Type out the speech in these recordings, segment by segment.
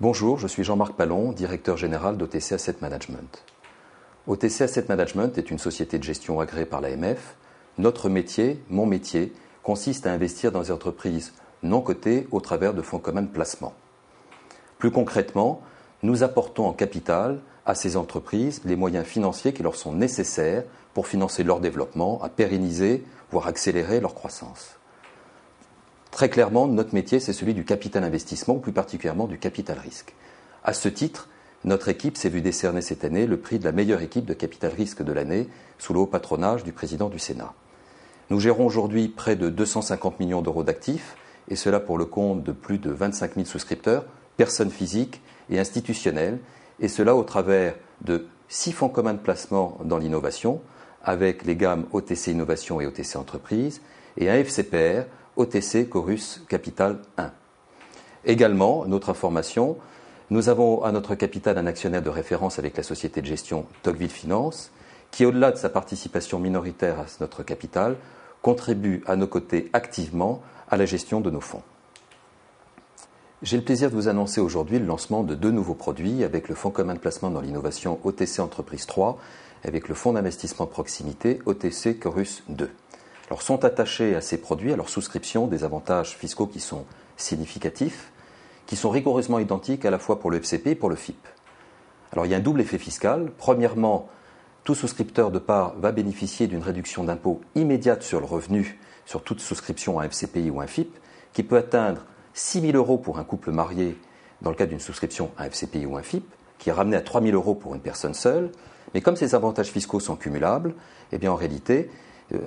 Bonjour, je suis Jean-Marc Pallon, directeur général d'OTC Asset Management. OTC Asset Management est une société de gestion agréée par l'AMF. Notre métier, mon métier, consiste à investir dans des entreprises non cotées au travers de fonds communs de placement. Plus concrètement, nous apportons en capital à ces entreprises les moyens financiers qui leur sont nécessaires pour financer leur développement, à pérenniser, voire accélérer leur croissance. Très clairement, notre métier, c'est celui du capital investissement, ou plus particulièrement du capital risque. À ce titre, notre équipe s'est vue décerner cette année le prix de la meilleure équipe de capital risque de l'année, sous le haut patronage du président du Sénat. Nous gérons aujourd'hui près de 250 millions d'euros d'actifs, et cela pour le compte de plus de 25 000 souscripteurs, personnes physiques et institutionnelles, et cela au travers de 6 fonds communs de placement dans l'innovation, avec les gammes OTC Innovation et OTC Entreprise, et un FCPR, OTC Chorus Capital 1. Également, notre information, nous avons à notre capital un actionnaire de référence avec la société de gestion Tocqueville Finance, qui, au-delà de sa participation minoritaire à notre capital, contribue à nos côtés activement à la gestion de nos fonds. J'ai le plaisir de vous annoncer aujourd'hui le lancement de 2 nouveaux produits avec le fonds commun de placement dans l'innovation OTC Entreprise 3 et avec le fonds d'investissement de proximité OTC Chorus 2. Alors, sont attachés à ces produits, à leur souscription, des avantages fiscaux qui sont significatifs, qui sont rigoureusement identiques à la fois pour le FCP et pour le FIP. Alors, il y a un double effet fiscal. Premièrement, tout souscripteur de part va bénéficier d'une réduction d'impôt immédiate sur le revenu sur toute souscription à un FCPI ou un FIP, qui peut atteindre 6 000 euros pour un couple marié dans le cas d'une souscription à un FCPI ou un FIP, qui est ramené à 3 000 euros pour une personne seule. Mais comme ces avantages fiscaux sont cumulables, eh bien en réalité,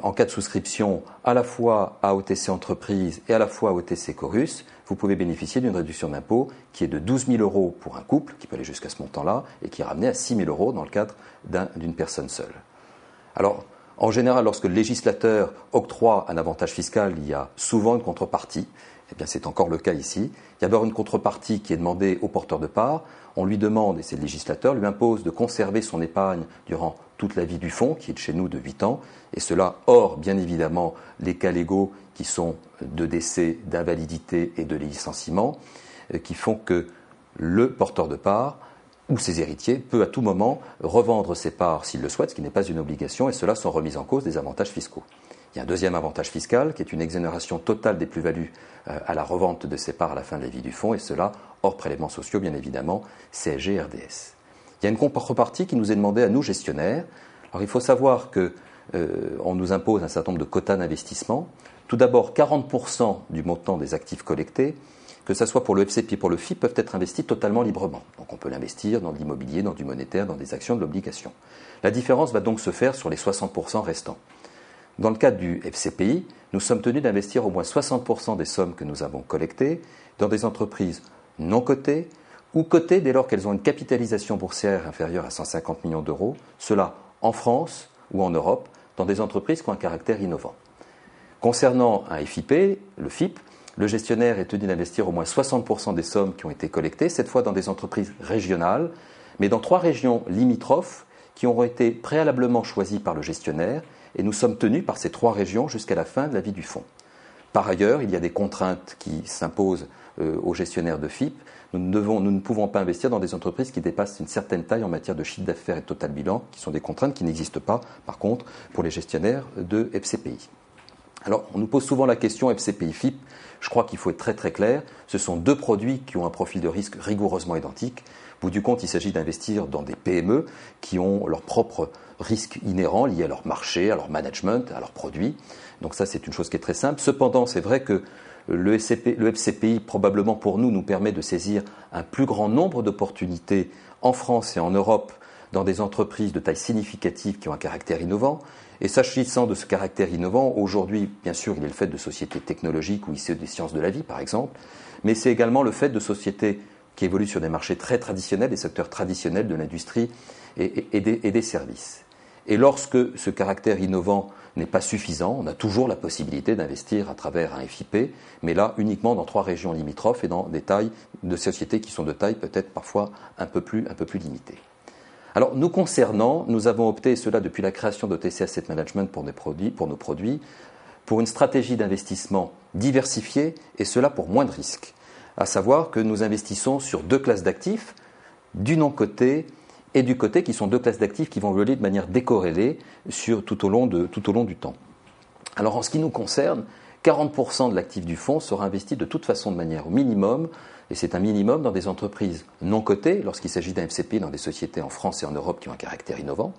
en cas de souscription à la fois à OTC Entreprise et à la fois à OTC Chorus, vous pouvez bénéficier d'une réduction d'impôt qui est de 12 000 euros pour un couple, qui peut aller jusqu'à ce montant-là, et qui est ramené à 6 000 euros dans le cadre d'une personne seule. Alors, en général, lorsque le législateur octroie un avantage fiscal, il y a souvent une contrepartie. Eh bien, c'est encore le cas ici. Il y a d'abord une contrepartie qui est demandée au porteur de part. On lui demande, et c'est le législateur, lui impose de conserver son épargne durant toute la vie du fonds, qui est de chez nous de 8 ans, et cela hors, bien évidemment, les cas légaux qui sont de décès, d'invalidité et de licenciement, qui font que le porteur de part ou ses héritiers peut à tout moment revendre ses parts s'il le souhaite, ce qui n'est pas une obligation, et cela sans remise en cause des avantages fiscaux. Il y a un deuxième avantage fiscal qui est une exonération totale des plus-values à la revente de ses parts à la fin de la vie du fonds, et cela hors prélèvements sociaux, bien évidemment, CSG, RDS. Il y a une contrepartie qui nous est demandée à nous, gestionnaires. Alors il faut savoir qu'on nous impose un certain nombre de quotas d'investissement. Tout d'abord, 40% du montant des actifs collectés, que ce soit pour le FCP et pour le FIP, peuvent être investis totalement librement. Donc on peut l'investir dans de l'immobilier, dans du monétaire, dans des actions, de l'obligation. La différence va donc se faire sur les 60% restants. Dans le cadre du FCPI, nous sommes tenus d'investir au moins 60% des sommes que nous avons collectées dans des entreprises non cotées ou cotées dès lors qu'elles ont une capitalisation boursière inférieure à 150 millions d'euros, cela en France ou en Europe, dans des entreprises qui ont un caractère innovant. Concernant un FIP, le FIP, le gestionnaire est tenu d'investir au moins 60% des sommes qui ont été collectées, cette fois dans des entreprises régionales, mais dans 3 régions limitrophes qui auront été préalablement choisies par le gestionnaire, et nous sommes tenus par ces 3 régions jusqu'à la fin de la vie du fonds. Par ailleurs, il y a des contraintes qui s'imposent aux gestionnaires de FIP. Nous ne pouvons pas investir dans des entreprises qui dépassent une certaine taille en matière de chiffre d'affaires et de total bilan, qui sont des contraintes qui n'existent pas, par contre, pour les gestionnaires de FCPI. Alors, on nous pose souvent la question FCPI-FIP. Je crois qu'il faut être très très clair. Ce sont 2 produits qui ont un profil de risque rigoureusement identique. Au bout du compte, il s'agit d'investir dans des PME qui ont leurs propres risques inhérents liés à leur marché, à leur management, à leurs produits. Donc ça, c'est une chose qui est très simple. Cependant, c'est vrai que le FCPI, probablement pour nous permet de saisir un plus grand nombre d'opportunités en France et en Europe dans des entreprises de taille significative qui ont un caractère innovant. Et s'agissant de ce caractère innovant, aujourd'hui, bien sûr, il est le fait de sociétés technologiques ou issues des sciences de la vie, par exemple, mais c'est également le fait de sociétés qui évoluent sur des marchés très traditionnels, des secteurs traditionnels de l'industrie et des services. Et lorsque ce caractère innovant n'est pas suffisant, on a toujours la possibilité d'investir à travers un FIP, mais là uniquement dans 3 régions limitrophes et dans des tailles de sociétés qui sont de taille peut-être parfois un peu plus limitée. Alors nous concernant, nous avons opté, et cela depuis la création d'OTC Asset Management pour nos produits, pour une stratégie d'investissement diversifiée, et cela pour moins de risques. à savoir que nous investissons sur deux classes d'actifs, du non coté et du coté, qui sont deux classes d'actifs qui vont évoluer de manière décorrélée tout au long du temps. Alors en ce qui nous concerne, 40% de l'actif du fonds sera investi de toute façon de manière au minimum, et c'est un minimum dans des entreprises non cotées, lorsqu'il s'agit d'un FCPI dans des sociétés en France et en Europe qui ont un caractère innovant,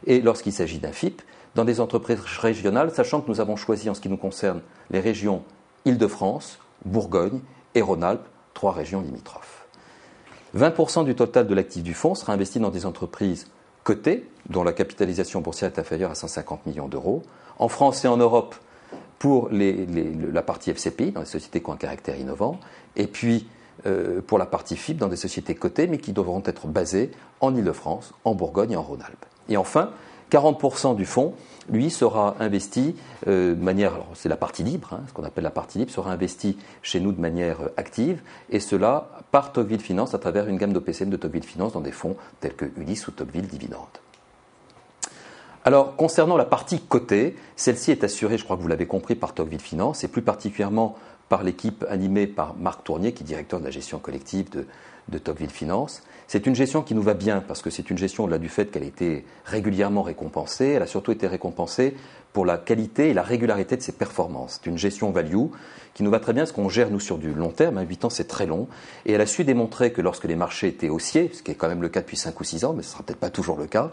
et lorsqu'il s'agit d'un FIP, dans des entreprises régionales, sachant que nous avons choisi en ce qui nous concerne les régions Île-de-France, Bourgogne et Rhône-Alpes, 3 régions limitrophes. 20% du total de l'actif du fonds sera investi dans des entreprises cotées, dont la capitalisation boursière est inférieure à 150 millions d'euros. En France et en Europe, pour la partie FCPI, dans les sociétés qui ont un caractère innovant, et puis pour la partie FIP, dans des sociétés cotées, mais qui devront être basées en Île-de-France, en Bourgogne et en Rhône-Alpes. Et enfin, 40% du fonds, lui, sera investi de manière, alors c'est la partie libre, ce qu'on appelle la partie libre, sera investi chez nous de manière active, et cela par Tocqueville Finance à travers une gamme d'OPCM de Tocqueville Finance dans des fonds tels que Ulysse ou Tocqueville Dividende. Alors, concernant la partie cotée, celle-ci est assurée, je crois que vous l'avez compris, par Tocqueville Finance, et plus particulièrement par l'équipe animée par Marc Tournier, qui est directeur de la gestion collective de Tocqueville Finance. C'est une gestion qui nous va bien, parce que c'est une gestion au-delà du fait qu'elle a été régulièrement récompensée, elle a surtout été récompensée pour la qualité et la régularité de ses performances. C'est une gestion value qui nous va très bien, parce qu'on gère, nous, sur du long terme, 8 ans c'est très long, et elle a su démontrer que lorsque les marchés étaient haussiers, ce qui est quand même le cas depuis 5 ou 6 ans, mais ce ne sera peut-être pas toujours le cas,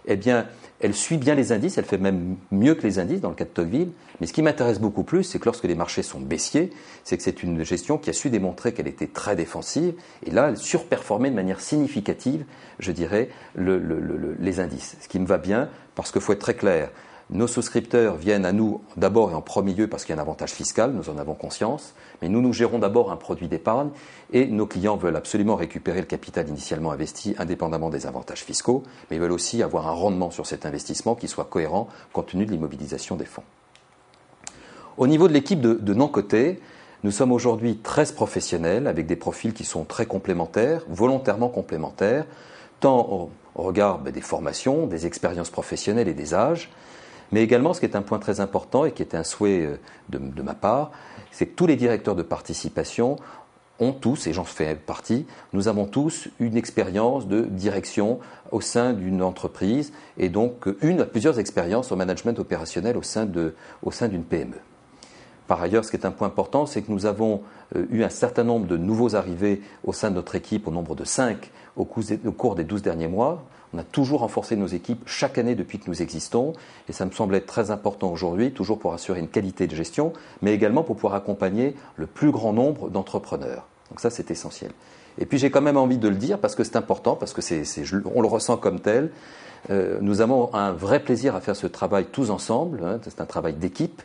eh bien, elle suit bien les indices, elle fait même mieux que les indices dans le cas de Tocqueville. Mais ce qui m'intéresse beaucoup plus, c'est que lorsque les marchés sont baissiers, c'est que c'est une gestion qui a su démontrer qu'elle était très défensive. Et là, elle surperformait de manière significative, je dirais, les indices. Ce qui me va bien, parce qu'il faut être très clair. Nos souscripteurs viennent à nous d'abord et en premier lieu parce qu'il y a un avantage fiscal, nous en avons conscience, mais nous gérons d'abord un produit d'épargne et nos clients veulent absolument récupérer le capital initialement investi indépendamment des avantages fiscaux, mais ils veulent aussi avoir un rendement sur cet investissement qui soit cohérent compte tenu de l'immobilisation des fonds. Au niveau de l'équipe de non-cotés, nous sommes aujourd'hui 13 professionnels avec des profils qui sont très complémentaires, volontairement complémentaires, tant au regard des formations, des expériences professionnelles et des âges, mais également, ce qui est un point très important et qui est un souhait de ma part, c'est que tous les directeurs de participation ont tous, et j'en fais partie, nous avons tous une expérience de direction au sein d'une entreprise et donc plusieurs expériences au management opérationnel au sein d'une PME. Par ailleurs, ce qui est un point important, c'est que nous avons eu un certain nombre de nouveaux arrivés au sein de notre équipe, au nombre de 5 au cours des 12 derniers mois. On a toujours renforcé nos équipes chaque année depuis que nous existons et ça me semble être très important aujourd'hui, toujours pour assurer une qualité de gestion, mais également pour pouvoir accompagner le plus grand nombre d'entrepreneurs. Donc ça, c'est essentiel. Et puis j'ai quand même envie de le dire parce que c'est important, parce que on le ressent comme tel. Nous avons un vrai plaisir à faire ce travail tous ensemble, c'est un travail d'équipe.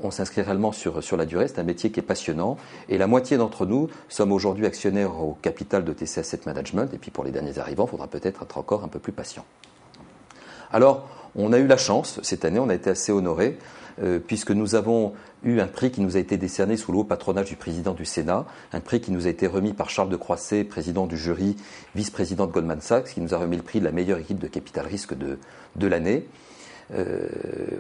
On s'inscrit réellement sur la durée, c'est un métier qui est passionnant. Et la moitié d'entre nous sommes aujourd'hui actionnaires au capital de TC Asset Management. Et puis pour les derniers arrivants, il faudra peut-être être encore un peu plus patient. Alors, on a eu la chance, cette année, on a été assez honorés, puisque nous avons eu un prix qui nous a été décerné sous le haut patronage du président du Sénat, un prix qui nous a été remis par Charles de Croisset, président du jury, vice-président de Goldman Sachs, qui nous a remis le prix de la meilleure équipe de capital risque de l'année.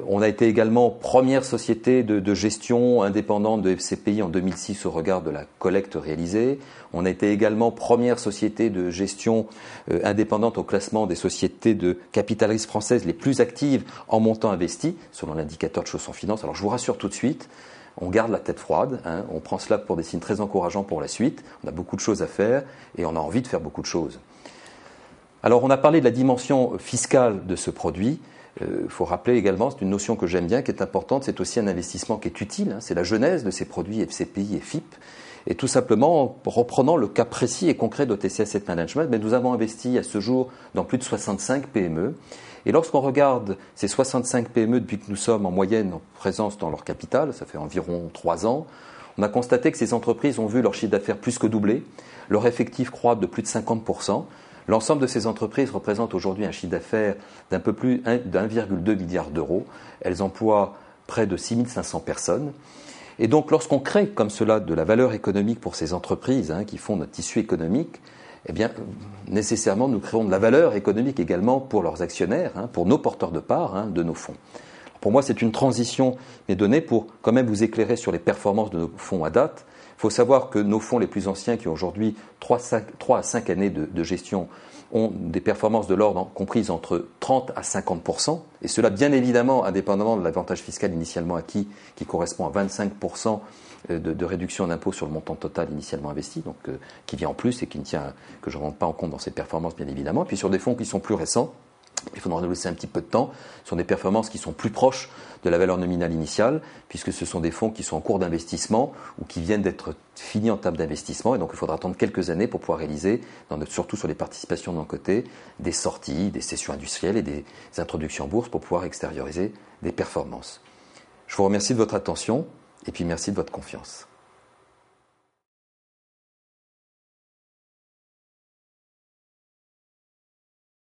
On a été également première société de gestion indépendante de FCPI en 2006 au regard de la collecte réalisée. On a été également première société de gestion indépendante au classement des sociétés de capital risque françaises les plus actives en montant investi, selon l'indicateur de Chausson Finance. Alors je vous rassure tout de suite, on garde la tête froide, on prend cela pour des signes très encourageants pour la suite. On a beaucoup de choses à faire et on a envie de faire beaucoup de choses. Alors on a parlé de la dimension fiscale de ce produit. Il faut rappeler également, c'est une notion que j'aime bien, qui est importante, c'est aussi un investissement qui est utile, c'est la genèse de ces produits FCPI et FIP. Et tout simplement, en reprenant le cas précis et concret d'OTC Asset Management, mais nous avons investi à ce jour dans plus de 65 PME. Et lorsqu'on regarde ces 65 PME depuis que nous sommes en moyenne en présence dans leur capital, ça fait environ 3 ans, on a constaté que ces entreprises ont vu leur chiffre d'affaires plus que doubler, leur effectif croître de plus de 50%. L'ensemble de ces entreprises représente aujourd'hui un chiffre d'affaires d'un peu plus d'1,2 milliard d'euros. Elles emploient près de 6 500 personnes. Et donc, lorsqu'on crée comme cela de la valeur économique pour ces entreprises qui font notre tissu économique, eh bien, nécessairement, nous créons de la valeur économique également pour leurs actionnaires, pour nos porteurs de parts de nos fonds. Pour moi, c'est une transition qui est donnée pour quand même vous éclairer sur les performances de nos fonds à date. Il faut savoir que nos fonds les plus anciens, qui ont aujourd'hui 3 à 5 années de gestion, ont des performances de l'ordre comprises entre 30 à 50%, et cela bien évidemment indépendamment de l'avantage fiscal initialement acquis, qui correspond à 25% de réduction d'impôt sur le montant total initialement investi, donc qui vient en plus et qui ne tient, que je ne rentre pas en compte dans ces performances bien évidemment. Et puis sur des fonds qui sont plus récents, il faudra nous laisser un petit peu de temps, ce sont des performances qui sont plus proches de la valeur nominale initiale, puisque ce sont des fonds qui sont en cours d'investissement ou qui viennent d'être finis en termes d'investissement, et donc il faudra attendre quelques années pour pouvoir réaliser, surtout sur les participations de notre côté, des sorties, des cessions industrielles et des introductions en bourse pour pouvoir extérioriser des performances. Je vous remercie de votre attention et puis merci de votre confiance.